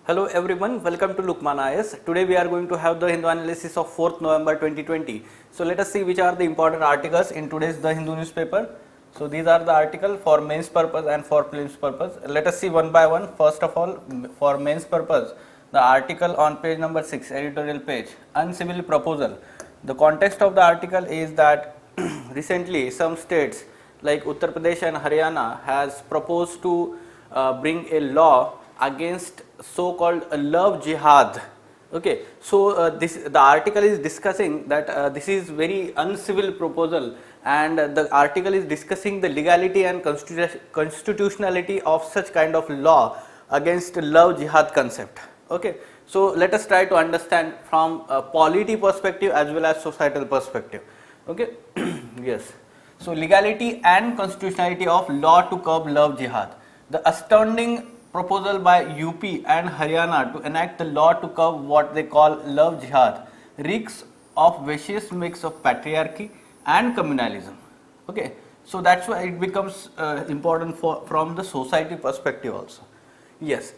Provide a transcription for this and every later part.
Hello everyone, welcome to Lukman IS. Today we are going to have the Hindu analysis of 4th November 2020. So let us see which are the important articles in today's The Hindu newspaper. So these are the articles for mains purpose and for prelims purpose. Let us see one by one. First of all, for mains purpose, the article on page number 6, editorial page, uncivil proposal. The context of the article is that recently some states like Uttar Pradesh and Haryana has proposed to bring a law against so-called love jihad. Okay, so the article is discussing that this is very uncivil proposal, and the article is discussing the legality and constitutionality of such kind of law against love jihad concept. Okay, so let us try to understand from a polity perspective as well as societal perspective. Okay, yes. So legality and constitutionality of law to curb love jihad. The astounding proposal by UP and Haryana to enact the law to curb what they call love jihad reeks of vicious mix of patriarchy and communalism. Okay, so that's why it becomes important from the society perspective also. Yes.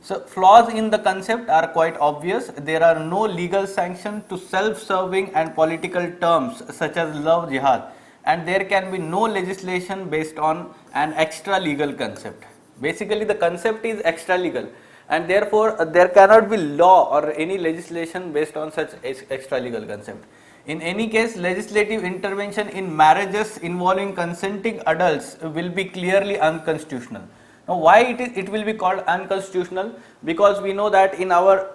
So flaws in the concept are quite obvious. There are no legal sanctions to self-serving and political terms such as love jihad, and there can be no legislation based on an extra legal concept. Basically the concept is extra legal, and therefore there cannot be law or any legislation based on such extra legal concept. In any case, legislative intervention in marriages involving consenting adults will be clearly unconstitutional. Now why it will be called unconstitutional? Because we know that in our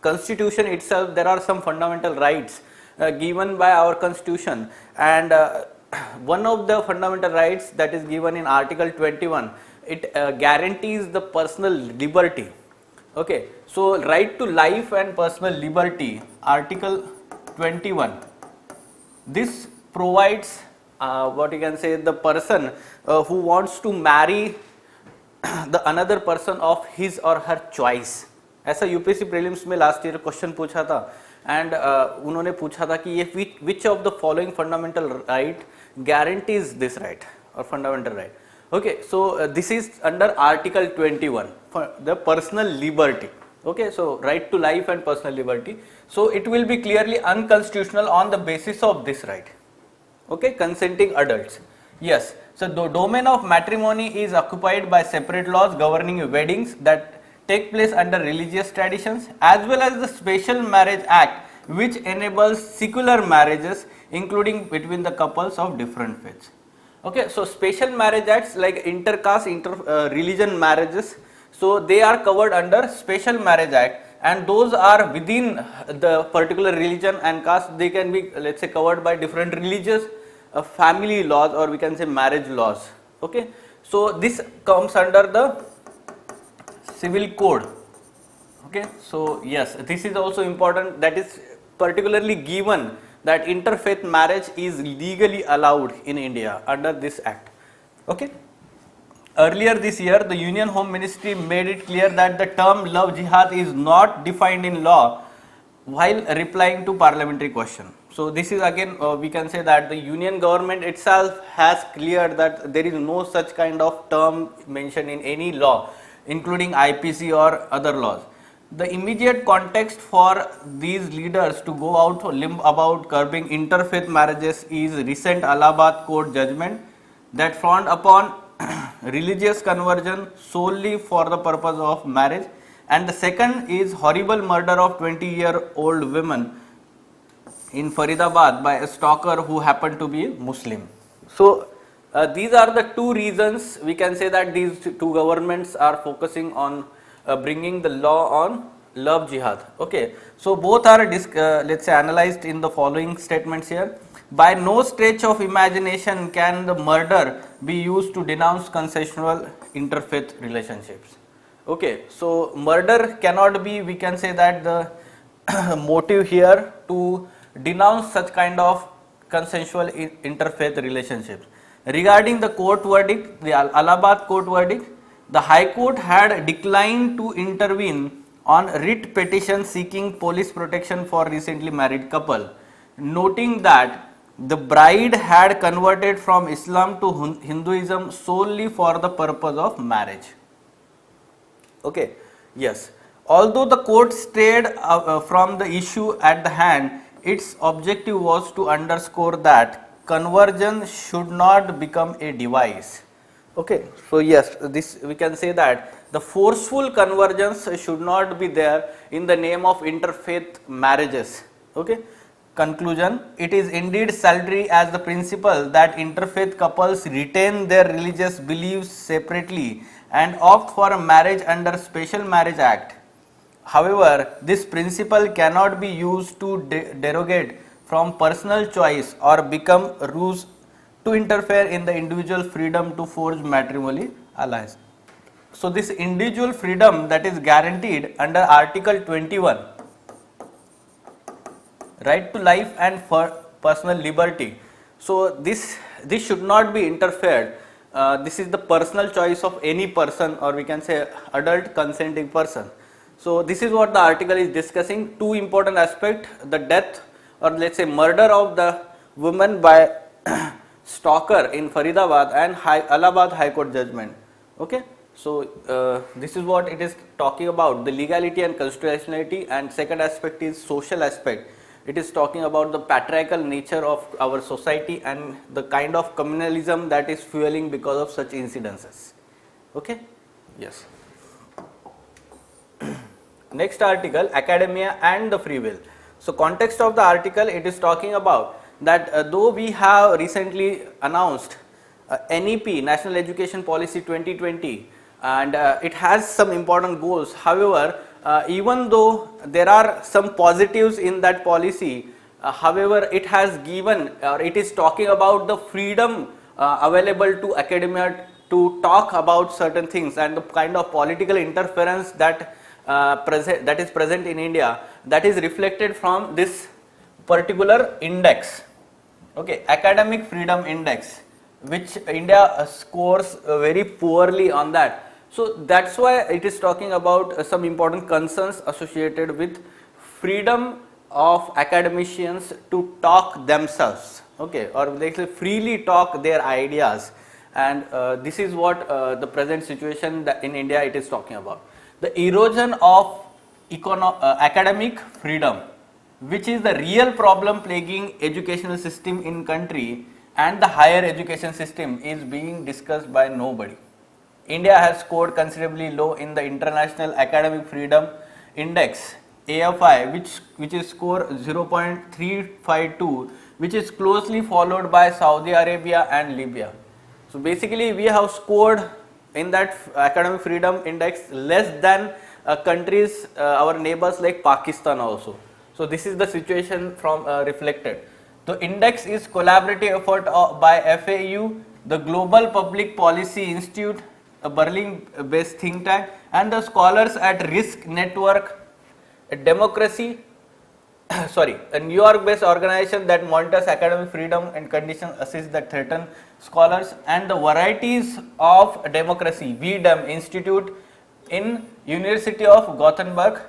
constitution itself there are some fundamental rights given by our constitution, and one of the fundamental rights that is given in article 21, it guarantees the personal liberty. Okay, so right to life and personal liberty, article 21, this provides what you can say, the person who wants to marry the another person of his or her choice. ऐसा UPSC prelims में last year question पूछा था, and उन्होंने पूछा था कि ये which of the following fundamental right guarantees this right or fundamental right. Okay, so this is under article 21 for the personal liberty. Okay, so right to life and personal liberty, so it will be clearly unconstitutional on the basis of this right. Okay, consenting adults. Yes, so the domain of matrimony is occupied by separate laws governing weddings that take place under religious traditions, as well as the Special Marriage Act, which enables secular marriages including between the couples of different faiths. Okay, so special marriage acts like intercaste, religion marriages, so they are covered under Special Marriage Act, and those are within the particular religion and caste. They can be, let's say, covered by different religious family laws, or we can say marriage laws. Okay, so this comes under the civil code. Okay, so yes, this is also important, that is particularly given that interfaith marriage is legally allowed in India under this act. Okay. Earlier this year, the Union Home Ministry made it clear that the term love jihad is not defined in law while replying to parliamentary question. So this is again we can say that the Union government itself has cleared that there is no such kind of term mentioned in any law, including IPC or other laws. The immediate context for these leaders to go out on limb about curbing interfaith marriages is recent Allahabad court judgment that frowned upon religious conversion solely for the purpose of marriage, and the second is horrible murder of 20-year-old women in Faridabad by a stalker who happened to be Muslim. So these are the two reasons we can say that these two governments are focusing on bringing the law on love jihad. Okay, so both are let's say analyzed in the following statements here. By no stretch of imagination can the murder be used to denounce consensual interfaith relationships. Okay, so murder cannot be, we can say that the motive here to denounce such kind of consensual interfaith relationships. Regarding the court verdict, the Allahabad court verdict, the High Court had declined to intervene on writ petition seeking police protection for recently married couple, noting that the bride had converted from Islam to Hinduism solely for the purpose of marriage. Okay, yes. Although the court strayed from the issue at the hand, its objective was to underscore that convergence should not become a device. Okay, so yes, this we can say that the forceful convergence should not be there in the name of interfaith marriages. Okay, conclusion, it is indeed salutary as the principle that interfaith couples retain their religious beliefs separately and opt for a marriage under Special Marriage Act. However, this principle cannot be used to derogate from personal choice or become ruse to interfere in the individual freedom to forge matrimonial alliance. So, this individual freedom that is guaranteed under Article 21, right to life and for personal liberty. So, this should not be interfered. This is the personal choice of any person, or we can say adult consenting person. So, this is what the article is discussing. Two important aspects: the death, or let's say murder of the woman by stalker in Faridabad, and Allahabad High Court judgment. Okay. So, this is what it is talking about, the legality and constitutionality, and second aspect is social aspect. It is talking about the patriarchal nature of our society and the kind of communalism that is fueling because of such incidences. Okay. Yes. Next article, academia and the free will. So, context of the article, it is talking about that though we have recently announced NEP, National Education Policy 2020, and it has some important goals. However, even though there are some positives in that policy, however, it has given, or it is talking about the freedom available to academia to talk about certain things, and the kind of political interference that that is present in India, that is reflected from this particular index. Okay, Academic Freedom Index, which India scores very poorly on that. So, that is why it is talking about some important concerns associated with freedom of academicians to talk themselves, okay, or they freely talk their ideas, and this is what the present situation that in India it is talking about. The erosion of academic freedom, which is the real problem plaguing educational system in country and the higher education system, is being discussed by nobody. India has scored considerably low in the International Academic Freedom Index AFI, which is score 0.352, which is closely followed by Saudi Arabia and Libya. So basically we have scored in that academic freedom index less than countries, our neighbors like Pakistan also. So this is the situation from reflected. The index is collaborative effort by FAU, the Global Public Policy Institute, a Berlin-based think tank, and the scholars at Risk Network, a democracy, a New York-based organization that monitors academic freedom and conditions assist that threaten scholars, and the Varieties of Democracy (VDEM) Institute in University of Gothenburg,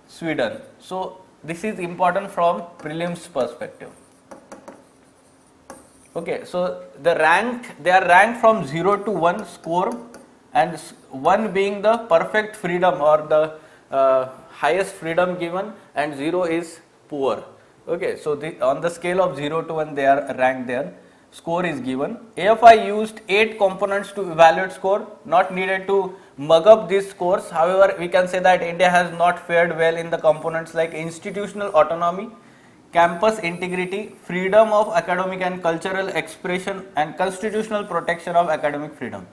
Sweden. So this is important from prelims perspective. Okay, so they are ranked from 0 to 1 score, and 1 being the perfect freedom or the highest freedom given, and 0 is poor. Okay, so on the scale of 0 to 1 they are ranked there. Score is given. AFI used 8 components to evaluate score, not needed to mug up these scores. However, we can say that India has not fared well in the components like institutional autonomy, campus integrity, freedom of academic and cultural expression, and constitutional protection of academic freedom.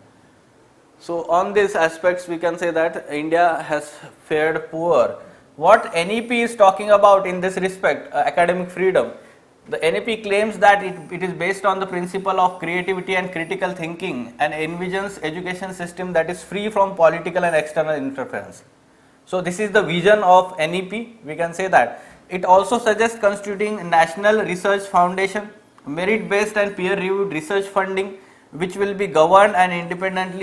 So on these aspects we can say that India has fared poor. What NEP is talking about in this respect, academic freedom, the NEP claims that it is based on the principle of creativity and critical thinking and envisions education system that is free from political and external interference. So this is the vision of NEP, we can say that. It also suggests constituting a National Research Foundation, merit-based and peer-reviewed research funding, which will be governed and independent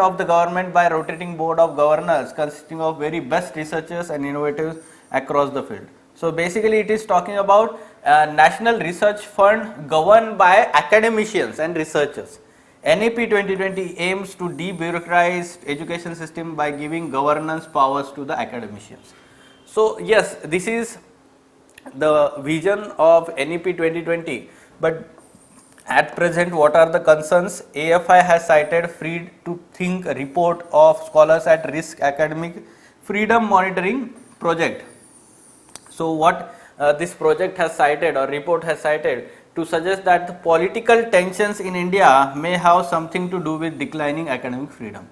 of the government by rotating board of governors consisting of very best researchers and innovators across the field. So basically it is talking about a national research fund governed by academicians and researchers. NEP 2020 aims to debureaucratize education system by giving governance powers to the academicians. So yes, this is the vision of NEP 2020, but at present what are the concerns? AFI has cited free to think report of scholars at risk academic freedom monitoring project. So what this project has cited or report has cited to suggest that the political tensions in India may have something to do with declining academic freedom.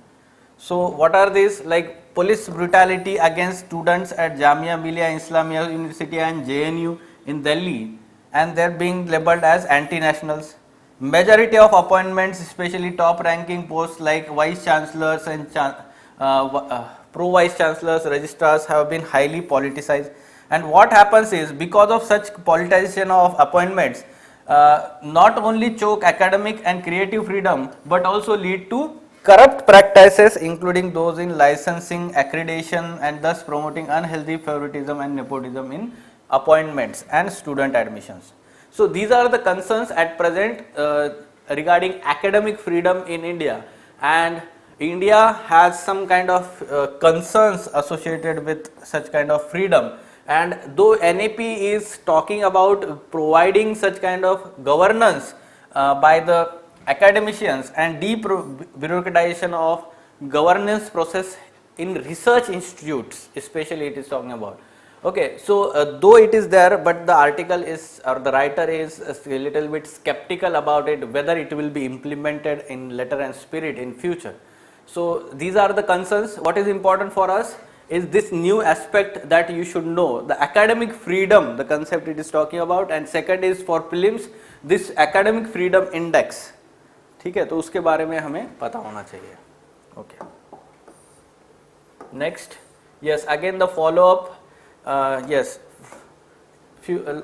So what are these? Like police brutality against students at Jamia Millia Islamia University and JNU in Delhi, and they're being labeled as anti-nationals. Majority of appointments, especially top-ranking posts like vice chancellors and pro vice chancellors, registrars, have been highly politicized. And what happens is, because of such politicization of appointments, not only choke academic and creative freedom, but also lead to corrupt practices, including those in licensing, accreditation, and thus promoting unhealthy favoritism and nepotism in appointments and student admissions. So these are the concerns at present regarding academic freedom in India, and India has some kind of concerns associated with such kind of freedom. And though NEP is talking about providing such kind of governance by the academicians and debureaucratization of governance process in research institutes, especially it is talking about. Okay, so though it is there, but the article is, or the writer is a little bit skeptical about it, whether it will be implemented in letter and spirit in future. So these are the concerns. What is important for us is this new aspect that you should know, the academic freedom, the concept it is talking about, and second is for prelims, this academic freedom index. ठीक है, तो उसके बारे में हमें पता होना चाहिए. Okay. Next, yes, again the follow up. Yes,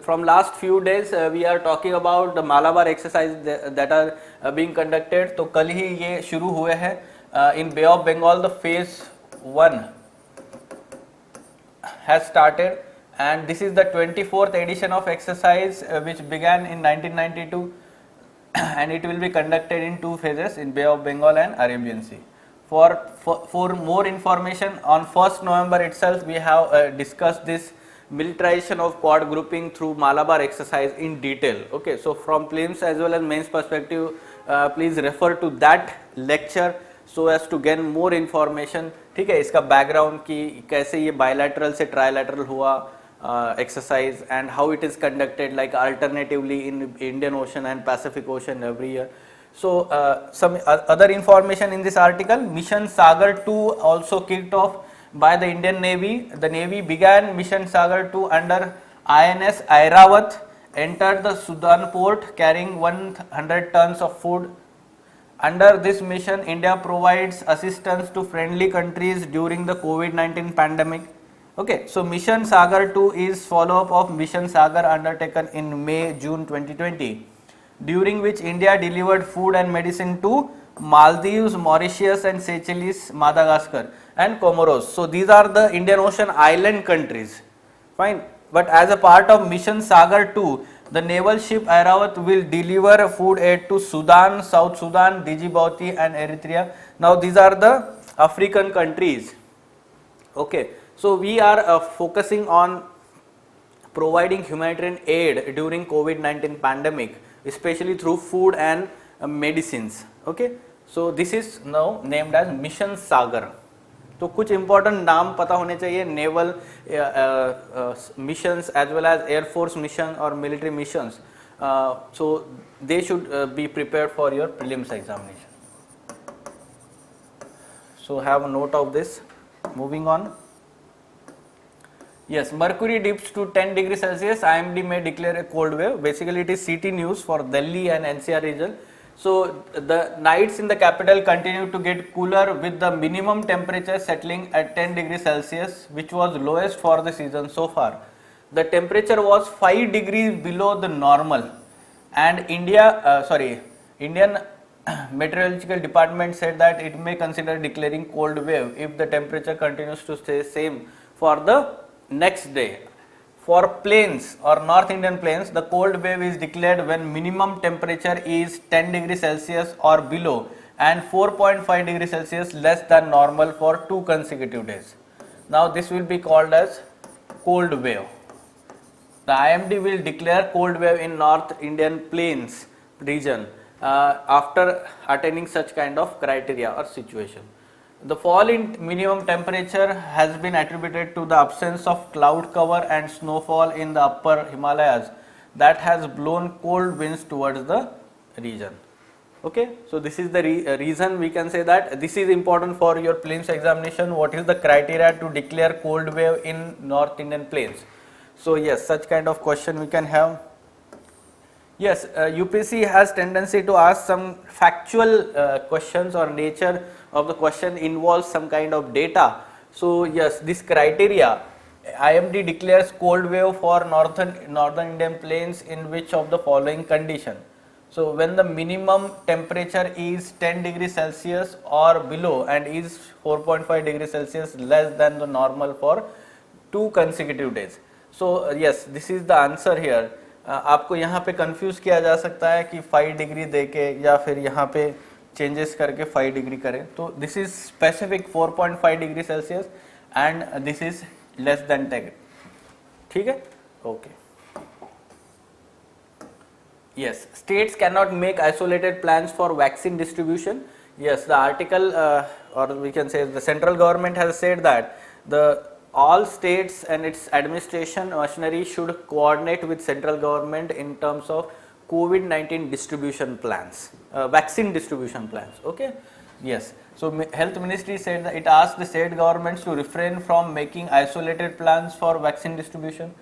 from last few days we are talking about the Malabar exercise that are being conducted. तो कल ही ये शुरू हुए हैं. In Bay of Bengal, the phase 1 has started, and this is the 24th edition of exercise which began in 1992, and it will be conducted in 2 phases in Bay of Bengal and Arabian Sea. For more information, on 1st November itself we have discussed this militarization of quad grouping through Malabar exercise in detail. Okay, so from prelims as well as mains perspective, please refer to that lecture so as to gain more information. ठीक है, इसका background कि कैसे ये bilateral से trilateral हुआ exercise and how it is conducted like alternatively in Indian Ocean and Pacific Ocean every year. So some other information in this article. Mission Sagar 2 also kicked off by the Indian Navy. The Navy began Mission Sagar 2 under INS Airawat, entered the Sudan port carrying 100 tons of food. Under this mission, India provides assistance to friendly countries during the COVID-19 pandemic. Okay, so Mission Sagar 2 is follow-up of Mission Sagar undertaken in May-June 2020, during which India delivered food and medicine to Maldives, Mauritius and Seychelles, Madagascar and Comoros. So these are the Indian Ocean island countries. Fine. But as a part of Mission Sagar 2, the naval ship Airawat will deliver food aid to Sudan, South Sudan, Djibouti and Eritrea. Now these are the African countries. Okay, so we are focusing on providing humanitarian aid during COVID-19 pandemic, especially through food and medicines. Okay, so this is now named as Mission Sagar. तो कुछ important नाम पता होने चाहिए naval missions as well as air force mission or military missions. So they should be prepared for your prelims examination. So have a note of this. Moving on. Yes, mercury dips to 10 degrees Celsius. IMD may declare a cold wave. Basically, it is CT news for Delhi and NCR region. So the nights in the capital continue to get cooler with the minimum temperature settling at 10 degrees Celsius, which was lowest for the season so far. The temperature was 5 degrees below the normal, and Indian Meteorological Department said that it may consider declaring cold wave if the temperature continues to stay same for the next day. For plains or North Indian plains, the cold wave is declared when minimum temperature is 10 degrees Celsius or below and 4.5 degrees Celsius less than normal for 2 consecutive days. Now this will be called as cold wave. The IMD will declare cold wave in North Indian plains region after attaining such kind of criteria or situation. The fall in minimum temperature has been attributed to the absence of cloud cover and snowfall in the upper Himalayas that has blown cold winds towards the region. Okay, so this is the reason we can say that this is important for your prelims examination. What is the criteria to declare cold wave in North Indian plains? So yes, such kind of question we can have. Yes, UPSC has tendency to ask some factual questions, or nature of the question involves some kind of data. So yes, this criteria, IMD declares cold wave for northern Indian plains in which of the following condition. So when the minimum temperature is 10 degrees Celsius or below and is 4.5 degrees Celsius less than the normal for 2 consecutive days. So yes, this is the answer here. आपको यहाँ पे confuse किया जा सकता है कि 5 degree देके या फिर यहाँ पे चेंजेस करके 5 डिग्री करें. तो this is specific 4.5 degree Celsius and this is less than 10. ठीक है, okay. Yes, states cannot make isolated plans for vaccine distribution. Yes, the article or we can say the central government has said that all states and its administration machinery should coordinate with central government in terms of COVID-19 distribution plans, vaccine distribution plans. Okay, yes. So Health Ministry said that it asked the state governments to refrain from making isolated plans for vaccine distribution.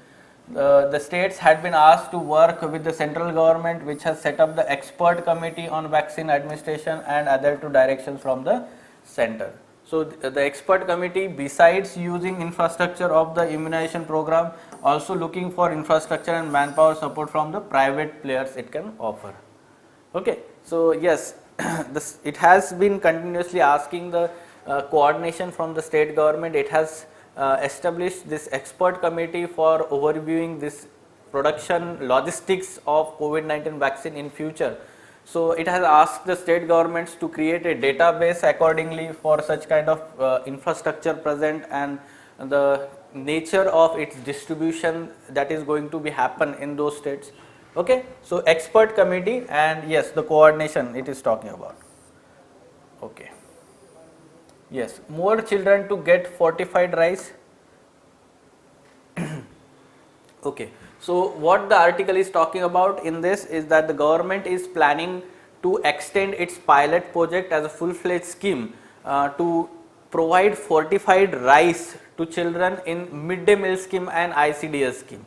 The states had been asked to work with the central government, which has set up the expert committee on vaccine administration and adhere to directions from the center. So the expert committee, besides using infrastructure of the immunization program, also looking for infrastructure and manpower support from the private players it can offer. Okay, so yes, it has been continuously asking the coordination from the state government. It has established this expert committee for overviewing this production logistics of COVID-19 vaccine in future. So it has asked the state governments to create a database accordingly for such kind of infrastructure present and the nature of its distribution that is going to be happen in those states. Okay, so expert committee and yes, the coordination it is talking about. Okay. Yes, more children to get fortified rice. Okay, so what the article is talking about in this is that the government is planning to extend its pilot project as a full-fledged scheme to provide fortified rice to children in midday meal scheme and ICDS scheme.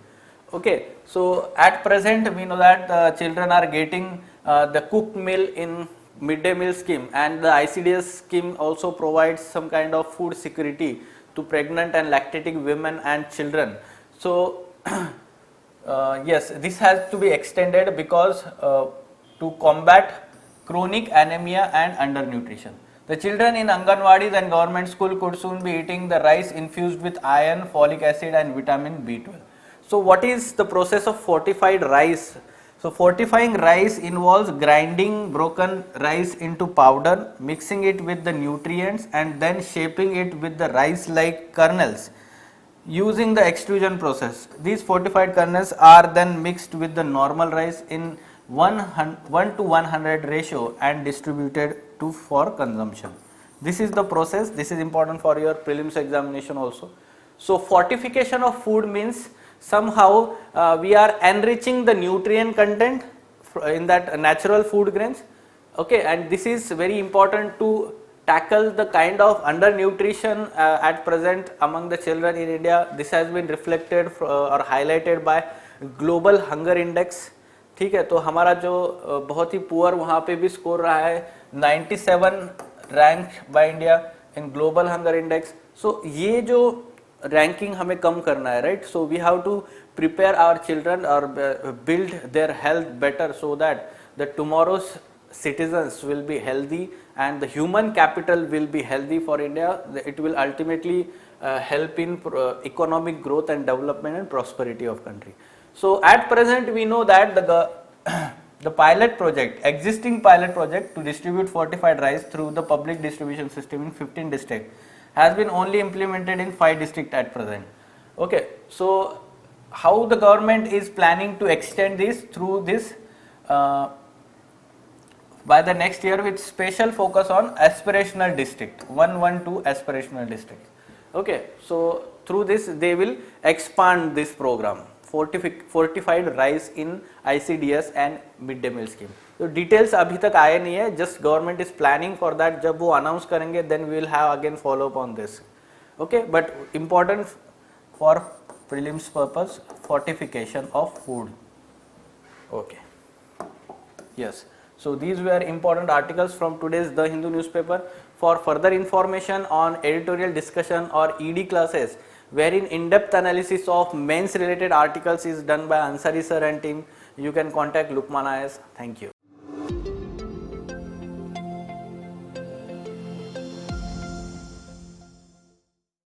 Okay, so at present we know that children are getting the cooked meal in midday meal scheme, and the ICDS scheme also provides some kind of food security to pregnant and lactating women and children. So yes, this has to be extended because to combat chronic anemia and undernutrition. The children in Anganwadis and government school could soon be eating the rice infused with iron, folic acid and vitamin B12. So what is the process of fortified rice? So fortifying rice involves grinding broken rice into powder, mixing it with the nutrients and then shaping it with the rice-like kernels using the extrusion process. These fortified kernels are then mixed with the normal rice in 1 to 100 ratio and distributed for consumption. This is the process. This is important for your prelims examination also. So fortification of food means somehow we are enriching the nutrient content in that natural food grains. Okay, and this is very important to tackle the kind of undernutrition at present among the children in India. This has been reflected or highlighted by global hunger index. ठीक है, तो हमारा जो बहुत ही poor वहाँ पे भी score रहा है 97 rank by India in global hunger index. So ये जो रैंकिंग हमें कम करना है, right. So we have to prepare our children or build their health better so that the tomorrow's citizens will be healthy and the human capital will be healthy for India, it will ultimately help in economic growth and development and prosperity of country. So at present we know that the pilot project, existing pilot project to distribute fortified rice through the public distribution system in 15 districts has been only implemented in 5 districts at present. Okay, so how the government is planning to extend this through this by the next year with special focus on aspirational district, 112 aspirational districts. Okay, so through this they will expand this program, fortified rice in ICDS and mid day meal scheme. तो details अभी तक आए नहीं है, just government is planning for that. जब वो announce करेंगे then we will have again follow up on this. Okay, but important for prelims purpose, fortification of food. Okay, yes, so these were important articles from today's The Hindu newspaper. For further information on editorial discussion or ED classes wherein in-depth analysis of mains related articles is done by Ansari sir and team, you can contact Lukman IAS. Thank you.